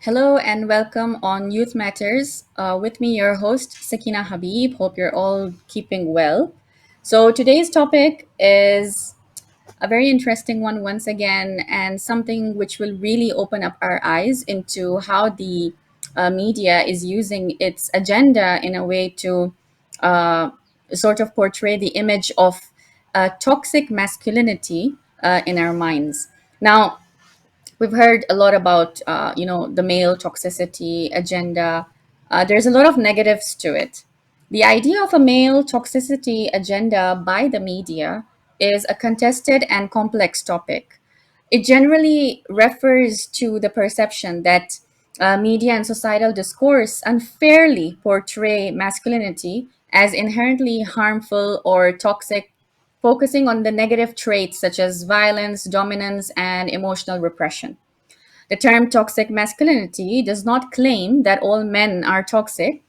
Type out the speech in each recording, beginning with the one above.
Hello and welcome on Youth Matters. With me, your host, Sakina Habib. Hope you're all keeping well. So, today's topic is a very interesting one once again, and something which will really open up our eyes into how the media is using its agenda in a way to uh, sort of portray the image of toxic masculinity in our minds. Now, we've heard a lot about the male toxicity agenda. There's a lot of negatives to it. The idea of a male toxicity agenda by the media is a contested and complex topic. It generally refers to the perception that media and societal discourse unfairly portray masculinity as inherently harmful or toxic, focusing on the negative traits such as violence, dominance, and emotional repression. The term toxic masculinity does not claim that all men are toxic,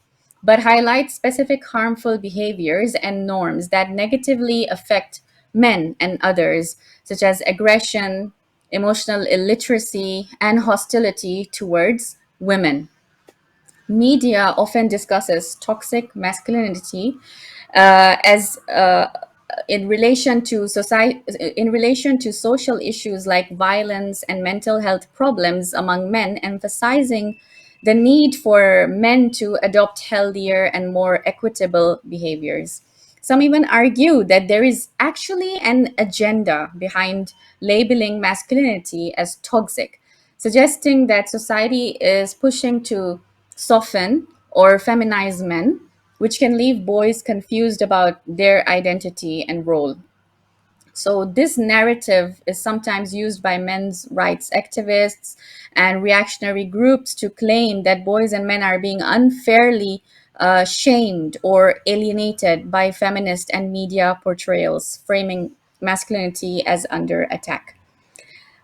but highlights specific harmful behaviors and norms that negatively affect men and others, such as aggression, emotional illiteracy, and hostility towards women. Media often discusses toxic masculinity as in relation to society, in relation to social issues like violence and mental health problems among men, emphasizing the need for men to adopt healthier and more equitable behaviors. Some even argue that there is actually an agenda behind labeling masculinity as toxic, suggesting that society is pushing to soften or feminize men, which can leave boys confused about their identity and role. So, this narrative is sometimes used by men's rights activists and reactionary groups to claim that boys and men are being unfairly shamed or alienated by feminist and media portrayals, framing masculinity as under attack.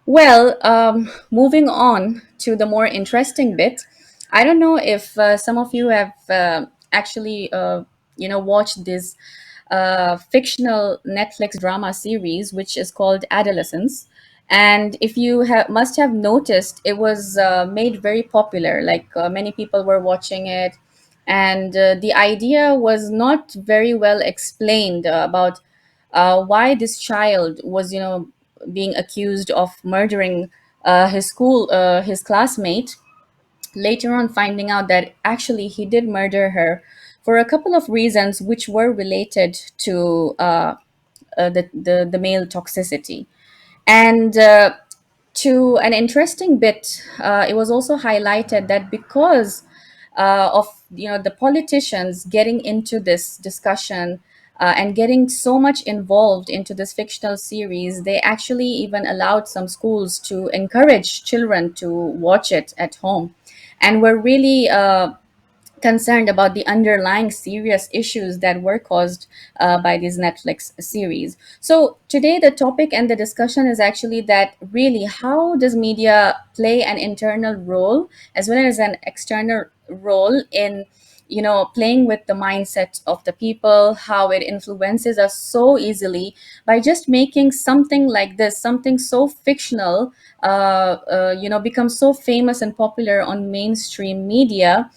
Well, moving on to the more interesting bit, I don't know if some of you have actually, watched this fictional Netflix drama series, which is called Adolescence. And if you must have noticed, it was made very popular. Like many people were watching it, and the idea was not very well explained about why this child was, being accused of murdering his classmate, later on finding out that actually he did murder her for a couple of reasons which were related to the male toxicity. And to an interesting bit, it was also highlighted that because of the politicians getting into this discussion and getting so much involved into this fictional series, they actually even allowed some schools to encourage children to watch it at home, and were really concerned about the underlying serious issues that were caused by this Netflix series. So today the topic and the discussion is actually that really how does media play an internal role as well as an external role in playing with the mindset of the people, how it influences us so easily by just making something like this, something so fictional, become so famous and popular on mainstream media,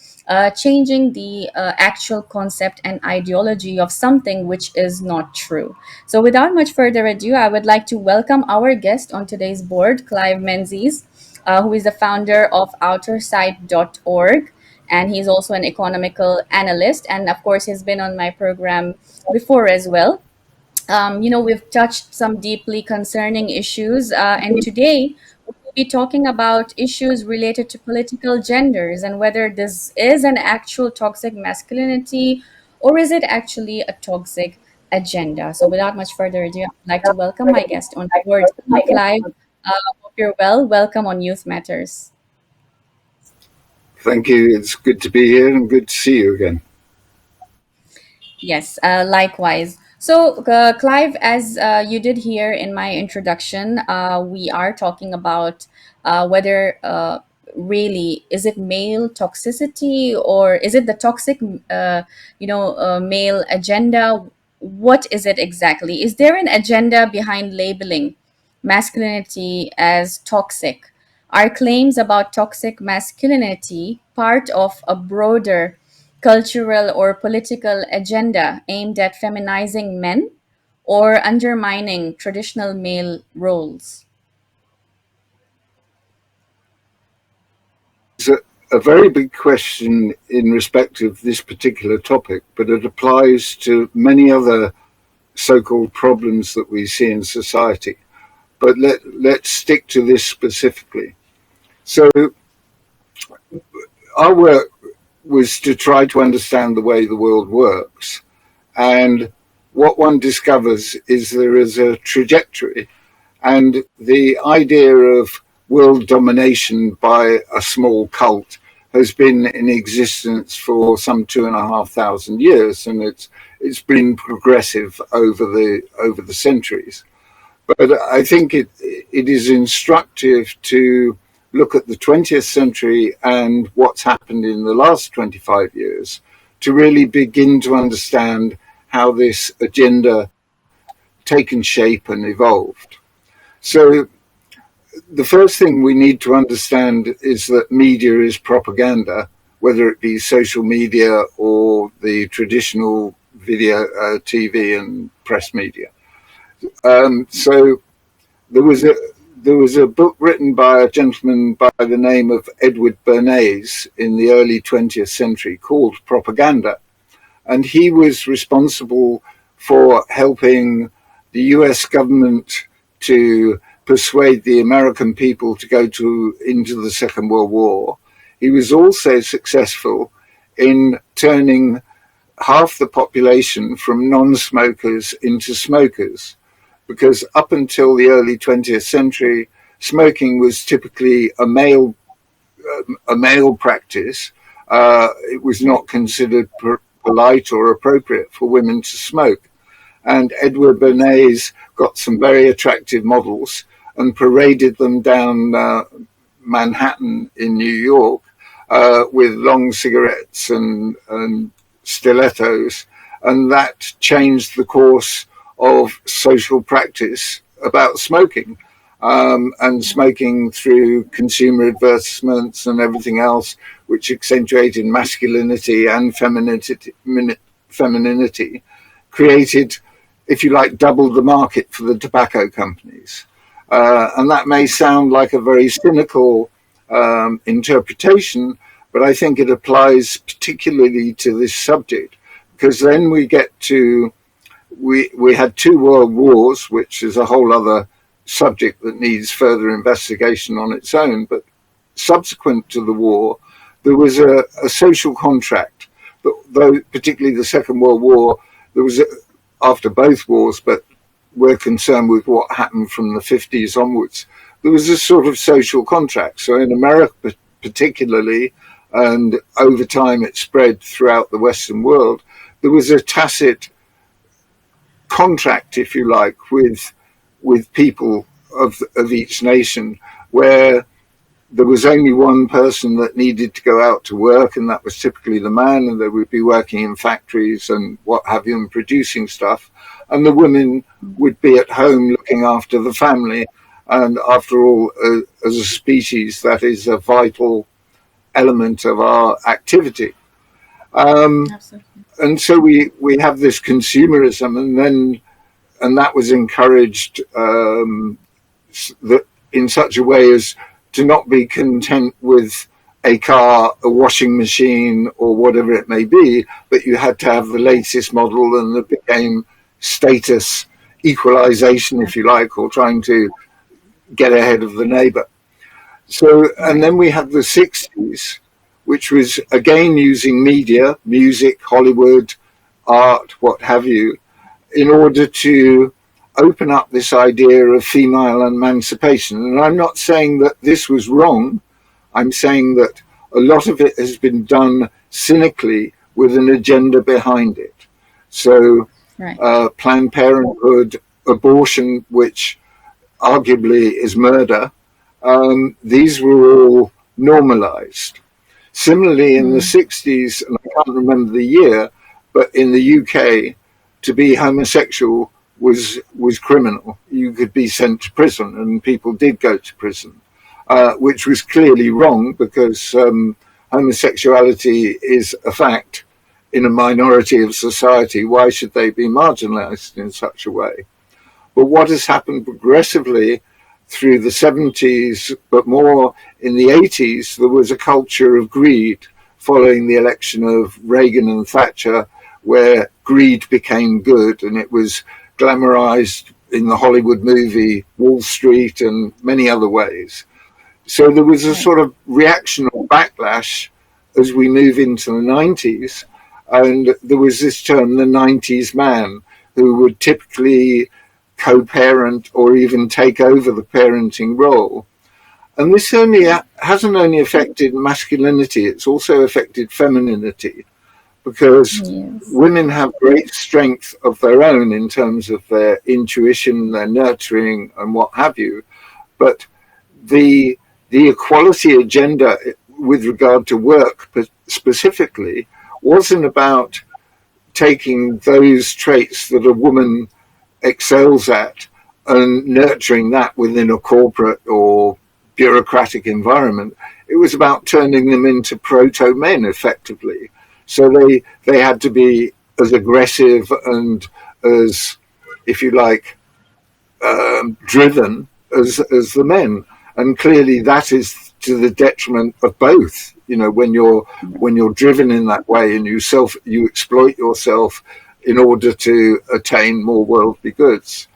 changing the actual concept and ideology of something which is not true. So, without much further ado, I would like to welcome our guest on today's board, Clive Menzies, who is the founder of outersight.org. And he's also an economical analyst. And of course, he's been on my program before as well. We've touched some deeply concerning issues, and today we'll be talking about issues related to political genders and whether this is an actual toxic masculinity or is it actually a toxic agenda. So, without much further ado, I'd like to welcome my guest on board, Clive. Hope you're well. Welcome on Youth Matters. Thank you. It's good to be here and good to see you again. Yes, likewise. So, Clive, as you did hear in my introduction, we are talking about whether really is it male toxicity or is it the toxic, male agenda? What is it exactly? Is there an agenda behind labeling masculinity as toxic? Are claims about toxic masculinity part of a broader cultural or political agenda aimed at feminizing men or undermining traditional male roles? It's a very big question in respect of this particular topic, but it applies to many other so-called problems that we see in society. But let's stick to this specifically. So our work was to try to understand the way the world works. And what one discovers is there is a trajectory, and the idea of world domination by a small cult has been in existence for some 2,500 years, and it's been progressive over the centuries. But I think it is instructive to look at the 20th century and what's happened in the last 25 years to really begin to understand how this agenda taken shape and evolved. So the first thing we need to understand is that media is propaganda, whether it be social media or the traditional video, TV and press media. So there was a book written by a gentleman by the name of Edward Bernays in the early 20th century called Propaganda, and he was responsible for helping the US government to persuade the American people to go into the Second World War. He was also successful in turning half the population from non-smokers into smokers, because up until the early 20th century, smoking was typically a male practice. It was not considered polite or appropriate for women to smoke. And Edward Bernays got some very attractive models and paraded them down Manhattan in New York with long cigarettes and stilettos. And that changed the course of social practice about smoking, and smoking through consumer advertisements and everything else, which accentuated masculinity and femininity, created, if you like, doubled the market for the tobacco companies. And that may sound like a very cynical interpretation, but I think it applies particularly to this subject, because then we get to we had two world wars, which is a whole other subject that needs further investigation on its own. But subsequent to the war, there was a social contract. But though, particularly the Second World War, there was after both wars, but we're concerned with what happened from the 50s onwards. There was a sort of social contract. So in America, particularly, and over time it spread throughout the Western world, there was a tacit contract, if you like, with people of each nation, where there was only one person that needed to go out to work, and that was typically the man, and they would be working in factories and what have you and producing stuff, and the women would be at home looking after the family. And after all, as a species, that is a vital element of our activity. Absolutely. And so we have this consumerism, and that was encouraged in such a way as to not be content with a car, a washing machine, or whatever it may be, but you had to have the latest model, and it became status equalization, if you like, or trying to get ahead of the neighbor. So, and then we had the 60s, which was again using media, music, Hollywood, art, what have you, in order to open up this idea of female emancipation. And I'm not saying that this was wrong. I'm saying that a lot of it has been done cynically with an agenda behind it. So Right. Planned Parenthood, abortion, which arguably is murder, these were all normalized. Similarly, in the 60s, and I can't remember the year, but in the UK, to be homosexual was criminal. You could be sent to prison, and people did go to prison. which was clearly wrong because homosexuality is a fact in a minority of society. Why should they be marginalized in such a way? But what has happened progressively through the 70s, but more in the 80s, there was a culture of greed following the election of Reagan and Thatcher, where greed became good, and it was glamorized in the Hollywood movie Wall Street and many other ways. So there was a sort of reaction or backlash as we move into the 90s, and there was this term, the 90s man, who would typically co-parent or even take over the parenting role. And this hasn't only affected masculinity, it's also affected femininity, because Yes. women have great strength of their own in terms of their intuition, their nurturing, and what have you. But the equality agenda with regard to work specifically wasn't about taking those traits that a woman excels at and nurturing that within a corporate or bureaucratic environment. It was about turning them into proto-men effectively. So they had to be as aggressive and as, if you like, driven as the men. And clearly that is to the detriment of both. You know, when you're driven in that way and you exploit yourself in order to attain more worldly goods.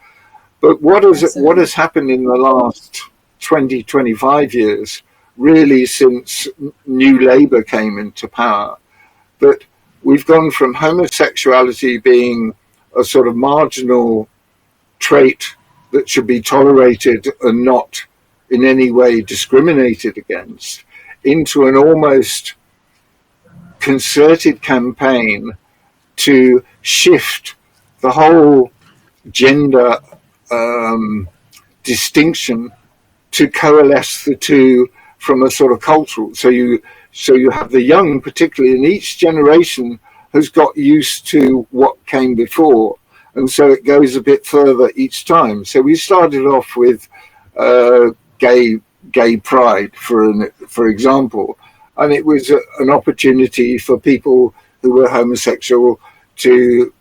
But what has happened in the last 20, 25 years, really since New Labour came into power, that we've gone from homosexuality being a sort of marginal trait that should be tolerated and not in any way discriminated against, into an almost concerted campaign to shift the whole gender distinction to coalesce the two from a sort of cultural. So you have the young, particularly, and each generation has got used to what came before, and so it goes a bit further each time. So we started off with gay pride, for example, and it was an opportunity for people who were homosexual to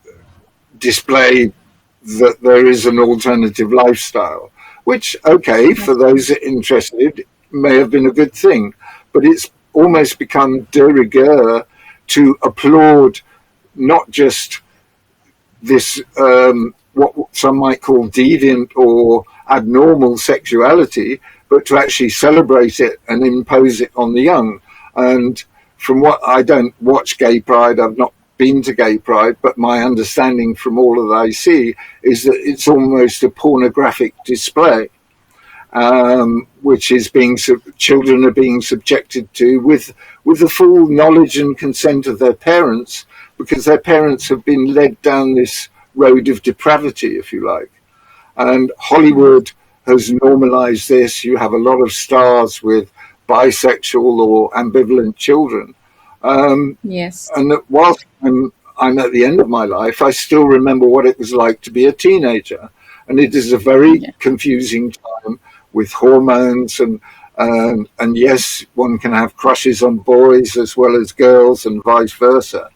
display that there is an alternative lifestyle, which, okay, for those interested, may have been a good thing, but it's almost become de rigueur to applaud not just this, what some might call deviant or abnormal sexuality, but to actually celebrate it and impose it on the young. And from what I don't watch gay pride, I've not been to gay pride, but my understanding from all that I see is that it's almost a pornographic display, which is children are being subjected to with the full knowledge and consent of their parents, because their parents have been led down this road of depravity, if you like. And Hollywood has normalized this. You have a lot of stars with bisexual or ambivalent children. Yes. And that whilst I'm at the end of my life, I still remember what it was like to be a teenager. And it is a very confusing time with hormones and yes, one can have crushes on boys as well as girls and vice versa.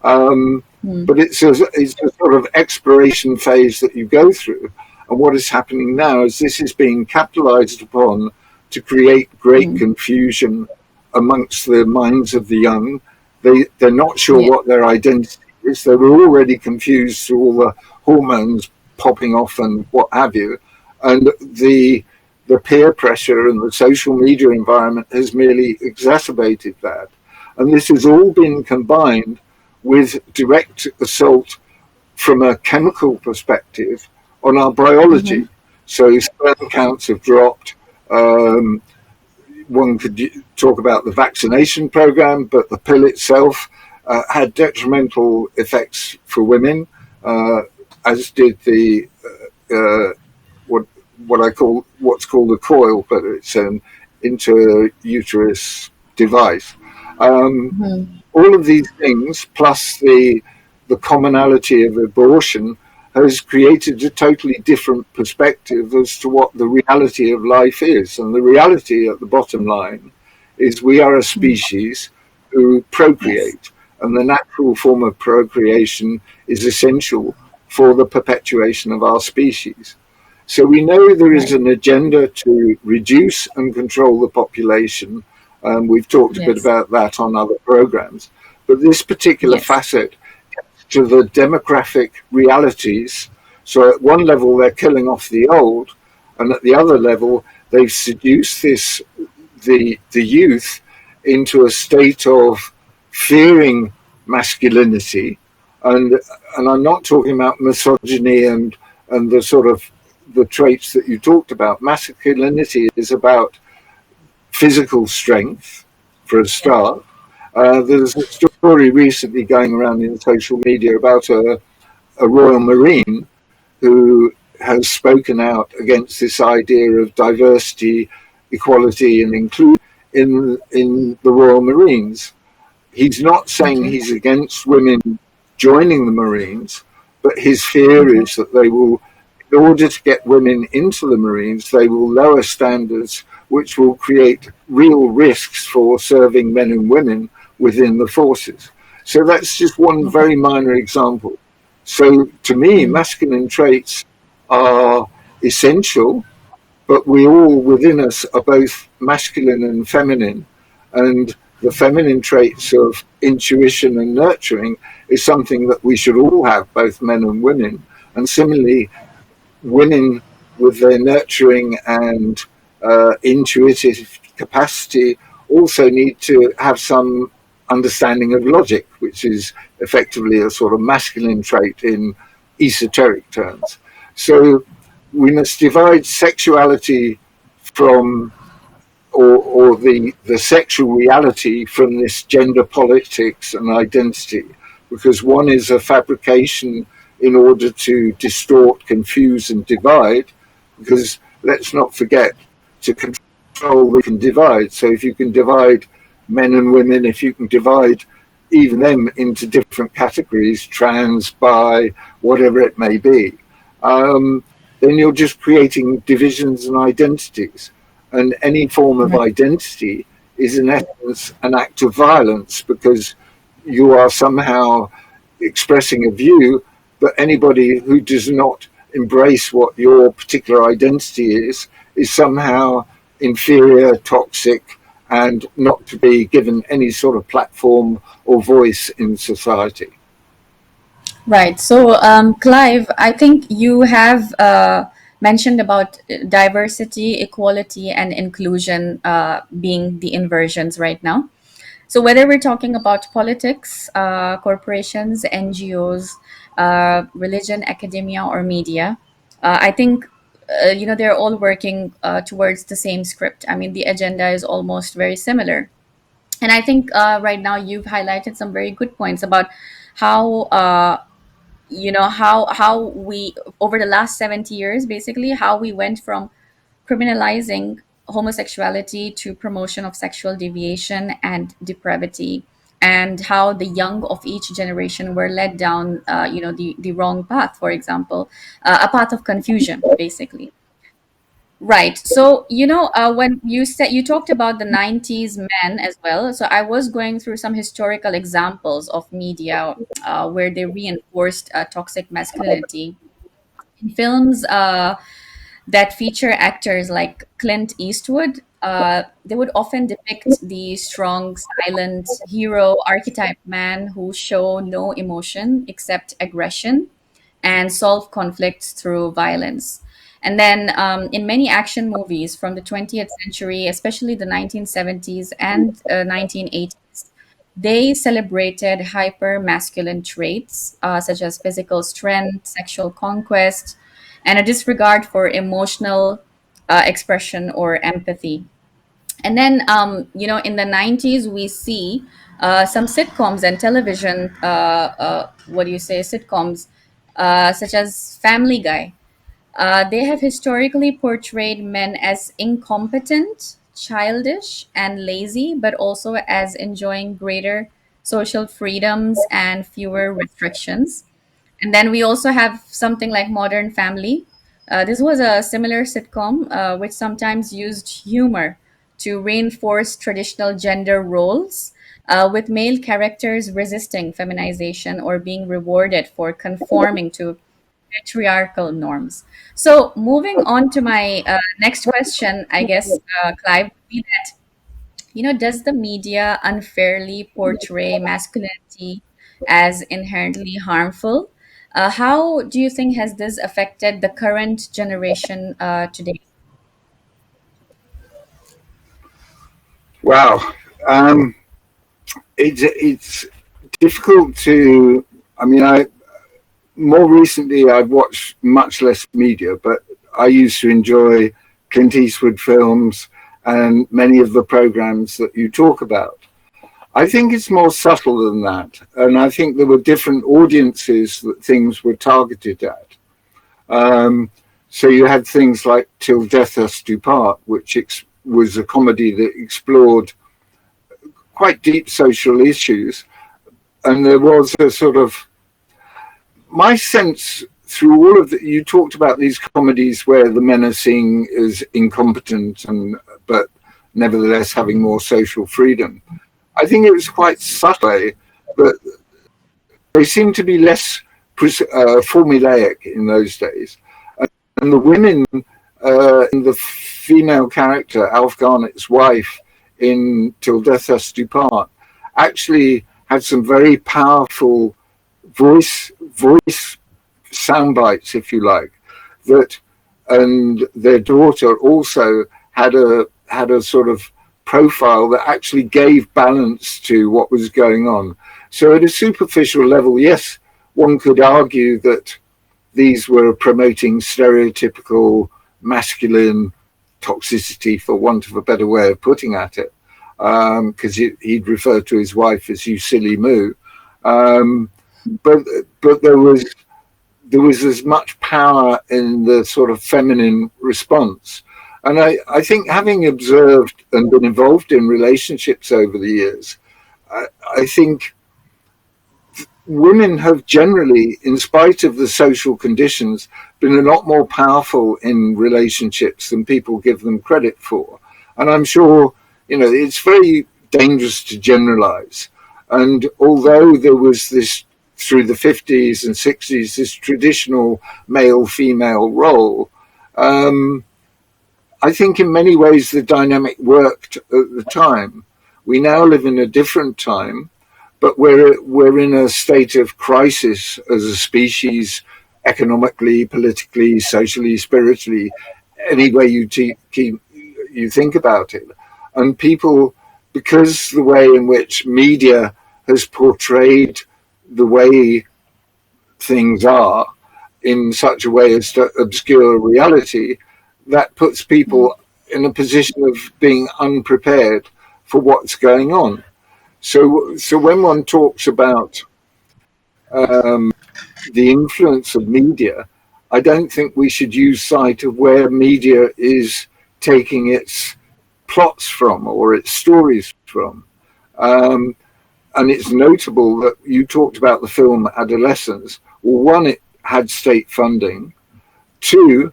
But it's a sort of exploration phase that you go through. And what is happening now is this is being capitalized upon to create great confusion amongst the minds of the young. They're not sure what their identity is. They were already confused through all the hormones popping off and what have you. And the peer pressure and the social media environment has merely exacerbated that. And this has all been combined with direct assault from a chemical perspective on our biology. So sperm counts have dropped. One could talk about the vaccination program, but the pill itself had detrimental effects for women, as did the what's called a coil, but it's an inter-uterus device. All of these things, plus the commonality of abortion, has created a totally different perspective as to what the reality of life is. And the reality at the bottom line is we are a Mm. species who Yes. procreate, and the natural form of procreation is essential for the perpetuation of our species. So we know there is Right. an agenda to reduce and control the population. We've talked a bit Yes. about that on other programs. But this particular Yes. facet to the demographic realities. So at one level, they're killing off the old, and at the other level, they've seduced the youth into a state of fearing masculinity, and and I'm not talking about misogyny and the sort of the traits that you talked about. Masculinity is about physical strength, for a Yes. start. There's a story recently going around in social media about a Royal Marine who has spoken out against this idea of diversity, equality, and inclusion in the Royal Marines. He's not saying Okay. he's against women joining the Marines, but his fear Okay. is that they will, in order to get women into the Marines, they will lower standards, which will create real risks for serving men and women within the forces. So that's just one Okay. very minor example. So to me, Mm. masculine traits are essential, but we all within us are both masculine and feminine. And the feminine traits of intuition and nurturing is something that we should all have, both men and women. And similarly, women with their nurturing and intuitive capacity also need to have some understanding of logic, which is effectively a sort of masculine trait in esoteric terms. So we must divide sexuality from or the sexual reality from this gender politics and identity, because one is a fabrication in order to distort, confuse, and divide. Because let's not forget, to control, we can divide. So if you can divide men and women, if you can divide even them into different categories, trans, bi, whatever it may be, um, then you're just creating divisions and identities. And any form of Right. identity is, in essence, an act of violence because you are somehow expressing a view, but anybody who does not embrace what your particular identity is somehow inferior, toxic, and not to be given any sort of platform or voice in society. Right. So, Clive, I think you have mentioned about diversity, equality, and inclusion being the inversions right now. So, whether we're talking about politics, corporations, NGOs, religion, academia, or media, I think they're all working towards the same script. I mean, the agenda is almost very similar. And I think right now you've highlighted some very good points about how how we over the last 70 years, basically how we went from criminalizing homosexuality to promotion of sexual deviation and depravity, and how the young of each generation were led down the wrong path, for example, a path of confusion, basically. Right. So, when you talked about the 90s men as well. So, I was going through some historical examples of media where they reinforced toxic masculinity in films that feature actors like Clint Eastwood. They would often depict the strong, silent hero archetype man who show no emotion except aggression and solve conflicts through violence. And then in many action movies from the 20th century, especially the 1970s and 1980s, they celebrated hyper masculine traits such as physical strength, sexual conquest, and a disregard for emotional expression or empathy. And then, in the 90s, we see some sitcoms and television, what do you say, sitcoms, such as Family Guy. They have historically portrayed men as incompetent, childish, and lazy, but also as enjoying greater social freedoms and fewer restrictions. And then we also have something like Modern Family. This was a similar sitcom which sometimes used humor to reinforce traditional gender roles, with male characters resisting feminization or being rewarded for conforming to patriarchal norms. So, moving on to my next question, I guess, Clive, would be that, does the media unfairly portray masculinity as inherently harmful? How do you think has this affected the current generation today? Wow. It's difficult to. I mean, I more recently I've watched much less media, but I used to enjoy Clint Eastwood films and many of the programs that you talk about. I think it's more subtle than that, and I think there were different audiences that things were targeted at. Um, so you had things like Till Death Us Do Part, which was a comedy that explored quite deep social issues, and there was a sort of my sense through all of the, you talked about these comedies where the men are seen as incompetent and but nevertheless having more social freedom. I think it was quite subtle, but they seemed to be less formulaic in those days. And the women, in the female character, Alf Garnett's wife in Till Death Us Do Part, actually had some very powerful voice sound bites, if you like, that, and their daughter also had a sort of profile that actually gave balance to what was going on. So at a superficial level, yes, one could argue that these were promoting stereotypical masculine toxicity, for want of a better way of putting at it, because he'd refer to his wife as "you silly moo." Um, but but there was as much power in the sort of feminine response. And I think having observed and been involved in relationships over the years, I think women have generally, in spite of the social conditions, been a lot more powerful in relationships than people give them credit for. And I'm sure, it's very dangerous to generalize. And although there was this, through the 50s and 60s, this traditional male female role, I think in many ways the dynamic worked at the time. We now live in a different time, but we're in a state of crisis as a species, economically, politically, socially, spiritually, any way you think about it. And people, because the way in which media has portrayed the way things are in such a way as to obscure reality, that puts people in a position of being unprepared for what's going on. So when one talks about the influence of media, I don't think we should use sight of where media is taking its plots from or its stories from. Um, and it's notable that you talked about the film Adolescence. Well, one, it had state funding. Two,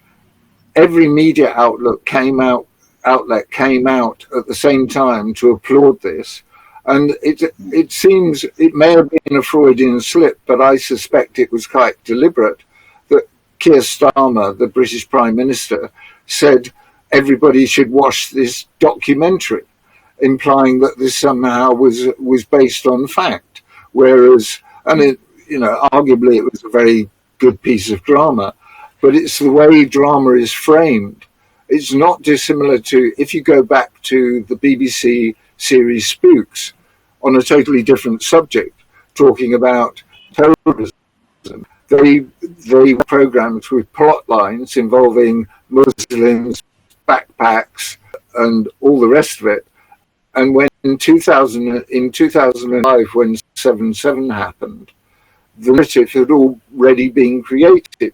every media outlet came out at the same time to applaud this. And it seems it may have been a Freudian slip, but I suspect it was quite deliberate that Keir Starmer, the British Prime Minister, said everybody should watch this documentary, implying that this somehow was based on fact. Whereas, and arguably it was a very good piece of drama, but it's the way drama is framed. It's not dissimilar to, if you go back to the BBC series Spooks, on a totally different subject, talking about terrorism. They were programs with plot lines involving Muslims, backpacks, and all the rest of it. And when in 2005, when 7/7 happened, the narrative had already been created.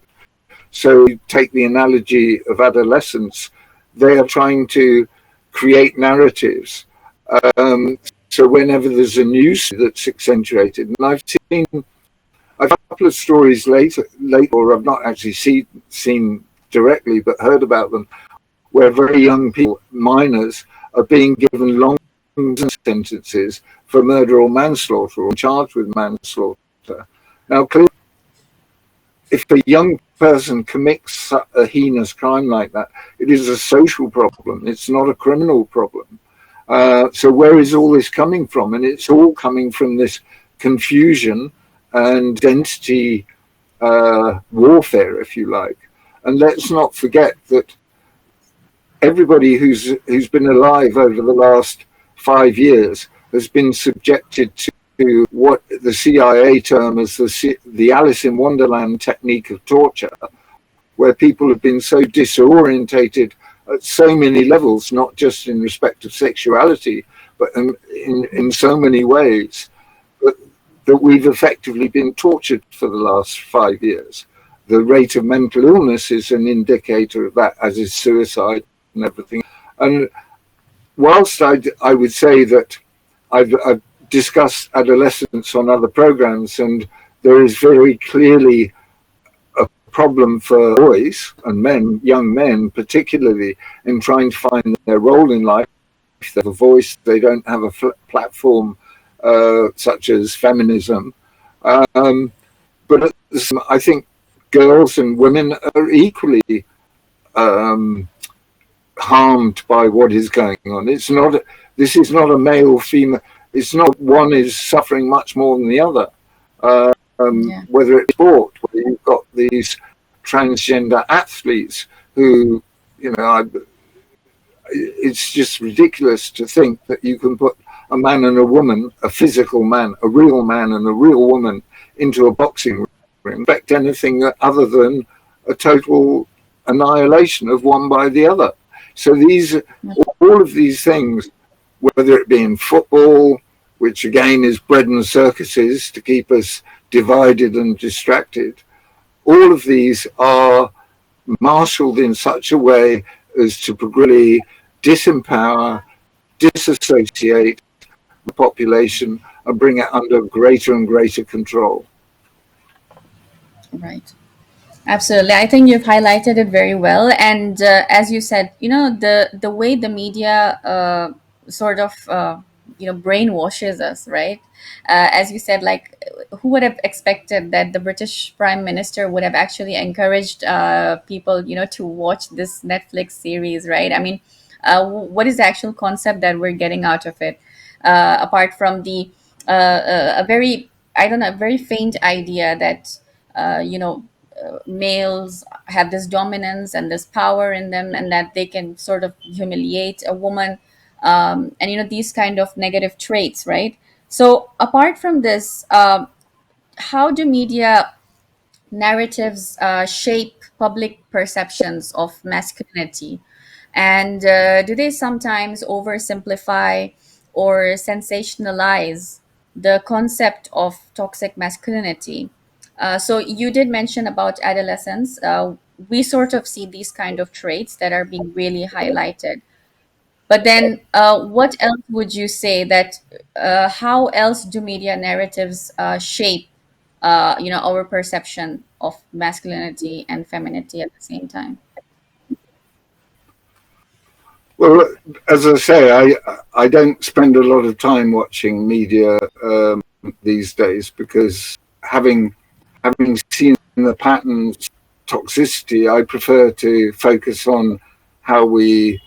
So you take the analogy of adolescence, they are trying to create narratives. So whenever there's a news that's accentuated, and I've seen I've a couple of stories later, or I've not actually seen directly, but heard about them, where very young people, minors, are being given long sentences for murder or manslaughter, or charged with manslaughter. Now, clearly, if a young person commits a heinous crime like that, it is a social problem. It's not a criminal problem. So where is all this coming from? And it's all coming from this confusion and identity warfare, if you like. And let's not forget that everybody who's been alive over the last 5 years has been subjected to what the CIA term as the Alice in Wonderland technique of torture, where people have been so disorientated at so many levels, not just in respect of sexuality, but in so many ways, that we've effectively been tortured for the last 5 years. The rate of mental illness is an indicator of that, as is suicide and everything. And whilst I would say that I've discussed adolescence on other programs, and there is very clearly a problem for boys and men, young men particularly, in trying to find their role in life. They have a voice, they don't have a platform such as feminism. But I think girls and women are equally harmed by what is going on. This is not a male female. It's not one is suffering much more than the other. Whether it's sport, where you've got these transgender athletes who, it's just ridiculous to think that you can put a man and a woman, a physical man, a real man and a real woman, into a boxing ring, expect anything other than a total annihilation of one by the other. So all of these things, whether it be in football, which again is bread and circuses to keep us divided and distracted, all of these are marshaled in such a way as to progressively disempower, disassociate the population and bring it under greater and greater control. Right. Absolutely. I think you've highlighted it very well. And as you said, the way the media sort of, brainwashes us, right? As you said, like, who would have expected that the British Prime Minister would have actually encouraged people, to watch this Netflix series, right? I mean, what is the actual concept that we're getting out of it? Apart from a very, I don't know, a very faint idea that, males have this dominance and this power in them, and that they can sort of humiliate a woman, and these kind of negative traits, right? So apart from this, how do media narratives shape public perceptions of masculinity, and do they sometimes oversimplify or sensationalize the concept of toxic masculinity? So you did mention about adolescence. We sort of see these kind of traits that are being really highlighted. But then, what else would you say that? How else do media narratives shape, our perception of masculinity and femininity at the same time? Well, as I say, I don't spend a lot of time watching media these days, because having seen the patterns, toxicity, I prefer to focus on how we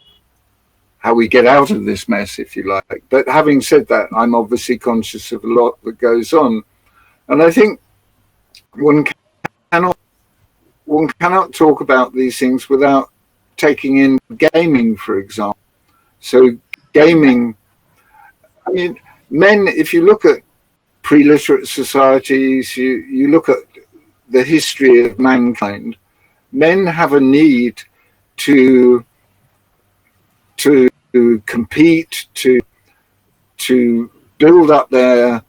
get out of this mess, if you like. But having said that, I'm obviously conscious of a lot that goes on, and I think one cannot talk about these things without taking in gaming, for example. So gaming, I mean, men, if you look at pre-literate societies, you look at the history of mankind, men have a need to compete, to build up their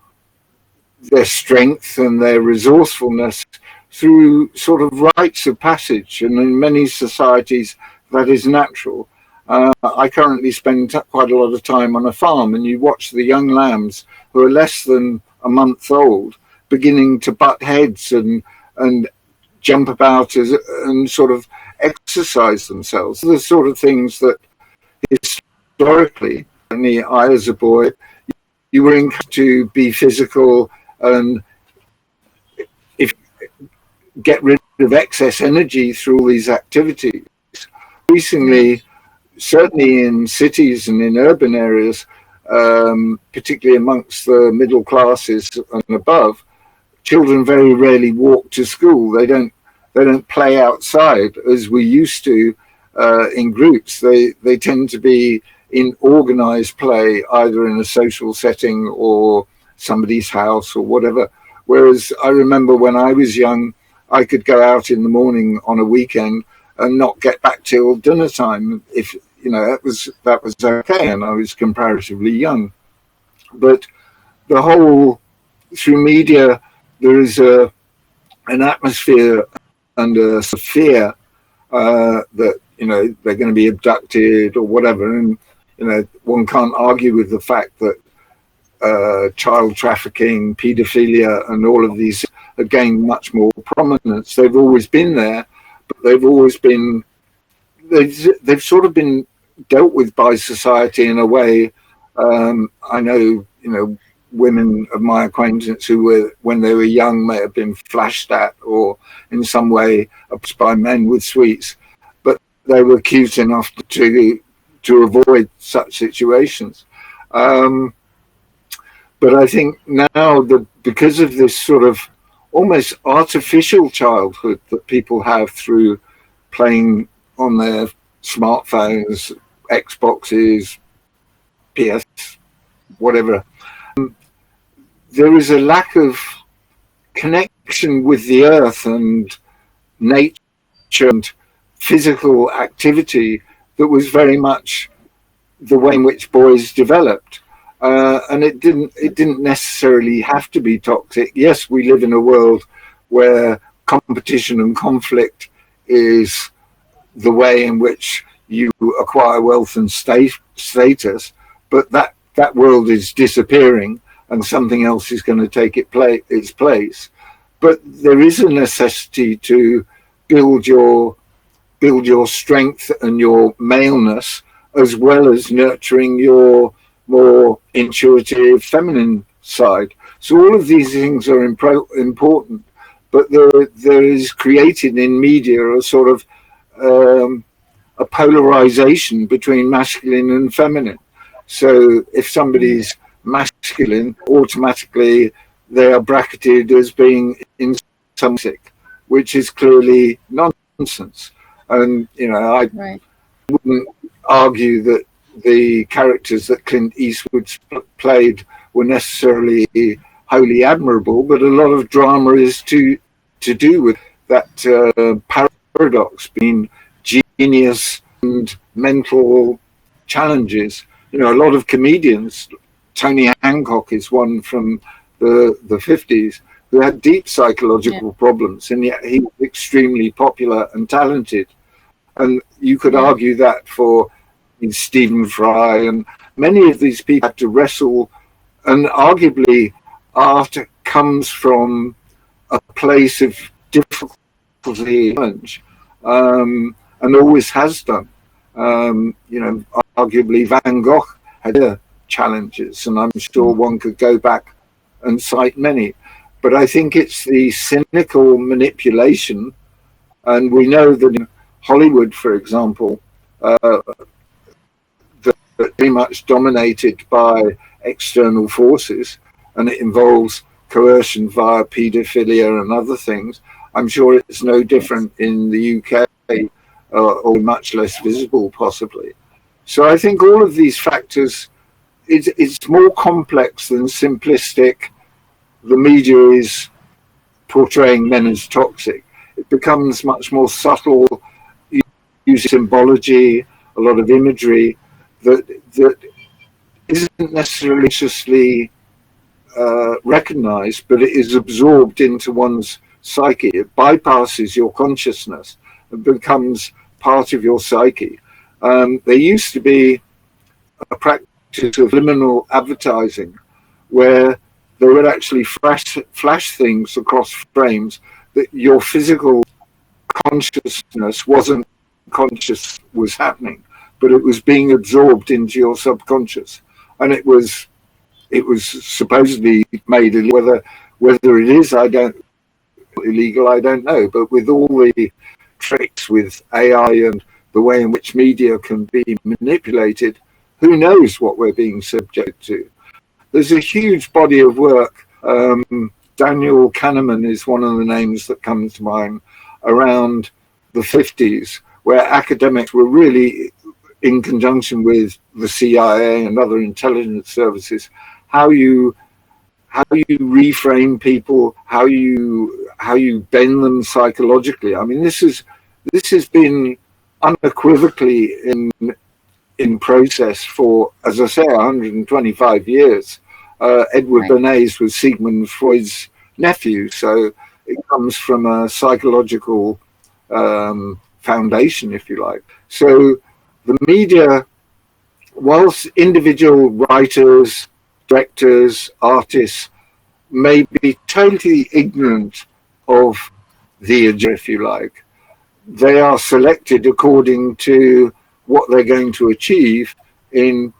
strength and their resourcefulness through sort of rites of passage, and in many societies that is natural. I currently spend quite a lot of time on a farm, and you watch the young lambs who are less than a month old, beginning to butt heads and jump about and sort of exercise themselves. The sort of things that historically, certainly I as a boy, you were encouraged to be physical and if get rid of excess energy through all these activities. Increasingly, certainly in cities and in urban areas, particularly amongst the middle classes and above, children very rarely walk to school. They don't play outside as we used to in groups. They tend to be in organized play, either in a social setting or somebody's house or whatever. Whereas I remember when I was young, I could go out in the morning on a weekend and not get back till dinner time. If you know, that was okay, and I was comparatively young. But the whole through media, there is an atmosphere and a fear that they're going to be abducted or whatever, and one can't argue with the fact that child trafficking, paedophilia, and all of these have gained much more prominence. They've always been there, but they've sort of been dealt with by society in a way. I know, women of my acquaintance who were, when they were young, may have been flashed at or in some way approached by men with sweets, but they were cute enough to avoid such situations. But I think now that because of this sort of almost artificial childhood that people have through playing on their smartphones, Xboxes, PS, whatever, there is a lack of connection with the earth and nature and physical activity that was very much the way in which boys developed. And it didn't necessarily have to be toxic. Yes, we live in a world where competition and conflict is the way in which you acquire wealth and status, but that world is disappearing and something else is going to take its place. But there is a necessity to build your strength and your maleness, as well as nurturing your more intuitive feminine side. So all of these things are important, but there is created in media a sort of a polarization between masculine and feminine. So if somebody's masculine, automatically they are bracketed as being in some sick, which is clearly nonsense. And I wouldn't argue that the characters that Clint Eastwood played were necessarily wholly admirable, but a lot of drama is to do with that paradox between genius and mental challenges. A lot of comedians, Tony Hancock is one from the 50s, who had deep psychological problems, and yet he was extremely popular and talented. And you could argue that for Stephen Fry, and many of these people had to wrestle, and arguably art comes from a place of difficulty and challenge, and always has done. Arguably Van Gogh had challenges, and I'm sure one could go back and cite many. But I think it's the cynical manipulation, and we know that in Hollywood, for example, very much dominated by external forces, and it involves coercion via paedophilia and other things. I'm sure it's no different in the UK, or much less visible possibly. So I think all of these factors, it's more complex than simplistic. The media is portraying men as toxic. It becomes much more subtle, using symbology, a lot of imagery that isn't necessarily consciously recognized, but it is absorbed into one's psyche. It bypasses your consciousness and becomes part of your psyche. There used to be a practice of liminal advertising where they would actually flash things across frames that your physical consciousness wasn't conscious was happening, but it was being absorbed into your subconscious, and it was supposedly made illegal. Whether it is, I don't illegal, I don't know. But with all the tricks with AI and the way in which media can be manipulated, who knows what we're being subject to? There's a huge body of work. Daniel Kahneman is one of the names that comes to mind, around the 50s, where academics were really, in conjunction with the CIA and other intelligence services, how you reframe people, how you bend them psychologically. I mean, this has been unequivocally in process for, as I say, 125 years. Edward Right. Bernays was Sigmund Freud's nephew, so it comes from a psychological foundation, if you like. So the media, whilst individual writers, directors, artists may be totally ignorant of the agenda, if you like, they are selected according to what they're going to achieve in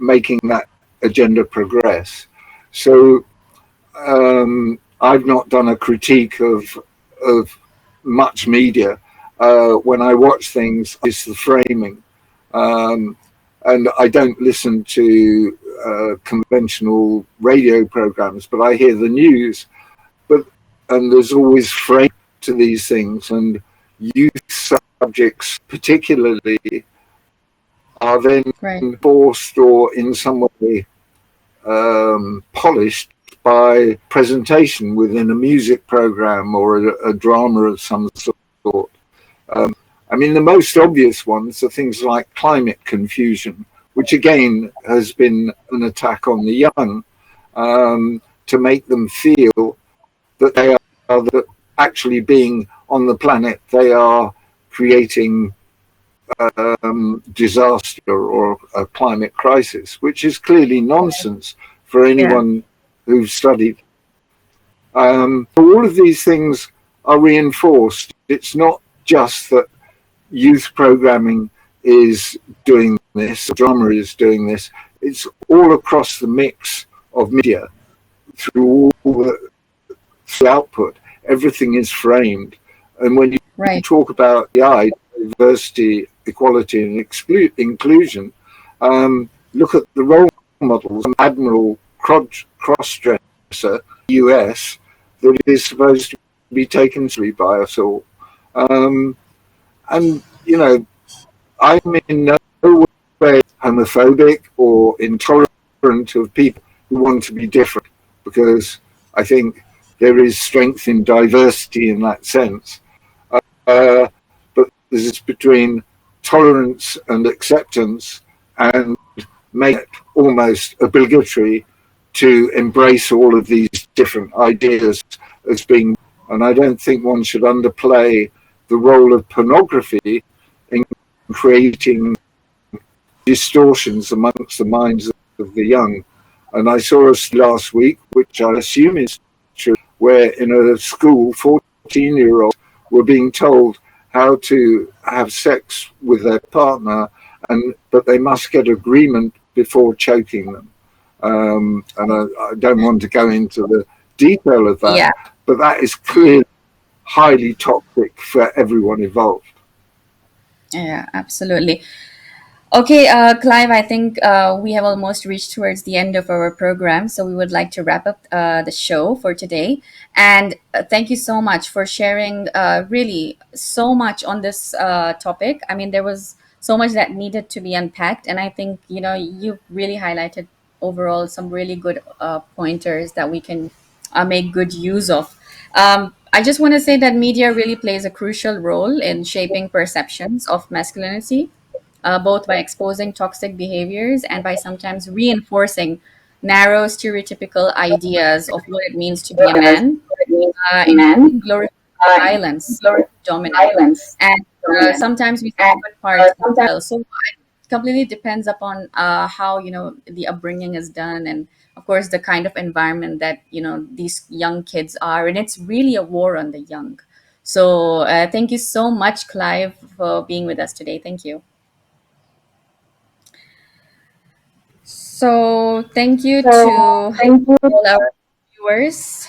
making that agenda progress. So I've not done a critique of much media. When I watch things, it's the framing, and I don't listen to conventional radio programs, but I hear the news. And there's always frame to these things, and youth subjects particularly are then Right. forced or in some way polished by presentation within a music program or a drama of some sort. I mean, the most obvious ones are things like climate confusion, which again has been an attack on the young, to make them feel that they are that actually being on the planet, they are creating disaster or a climate crisis, which is clearly nonsense for Yeah. anyone who's studied. All of these things are reinforced. It's not just that youth programming is doing this, drama is doing this. It's all across the mix of media through all the output. Everything is framed. And when you Right. talk about the diversity, equality, and inclusion, look at the role models. Admiral Crossdresser, US, that is supposed to be taken seriously by us all. And, you know, I'm in no way homophobic or intolerant of people who want to be different, because I think there is strength in diversity in that sense. But this is between tolerance and acceptance, and make it almost obligatory to embrace all of these different ideas as being. And I don't think one should underplay the role of pornography in creating distortions amongst the minds of the young. And I saw a last week, which I assume is true, where in a school, 14-year-olds were being told how to have sex with their partner, but they must get agreement before choking them. And I don't want to go into the detail of that, Yeah. but that is clearly highly toxic for everyone involved. Yeah, absolutely. Okay, Clive, I think we have almost reached towards the end of our program, so we would like to wrap up the show for today. And thank you so much for sharing really so much on this topic. I mean, there was so much that needed to be unpacked, and I think, you really highlighted overall some really good pointers that we can make good use of. I just want to say that media really plays a crucial role in shaping perceptions of masculinity, both by exposing toxic behaviors and by sometimes reinforcing narrow stereotypical ideas of what it means to be a man, including glorifying violence, dominance, and sometimes we see good parts as well. So completely depends upon how the upbringing is done, and of course the kind of environment that these young kids are, and it's really a war on the young. So thank you so much, Clive, for being with us today. Thank you. So thank you So to thank you. all our viewers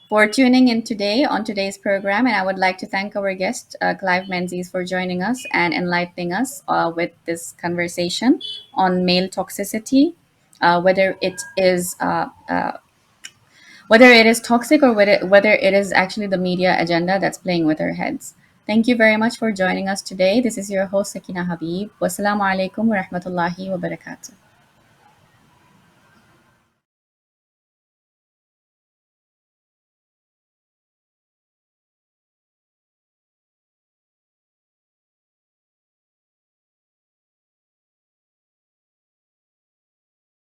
for tuning in today on today's program. And I would like to thank our guest, Clive Menzies, for joining us and enlightening us with this conversation on male toxicity, whether whether it is toxic, or whether it is actually the media agenda that's playing with our heads. Thank you very much for joining us today. This is your host, Sakina Habib. Wassalamu alaikum wa rahmatullahi wa barakatuh.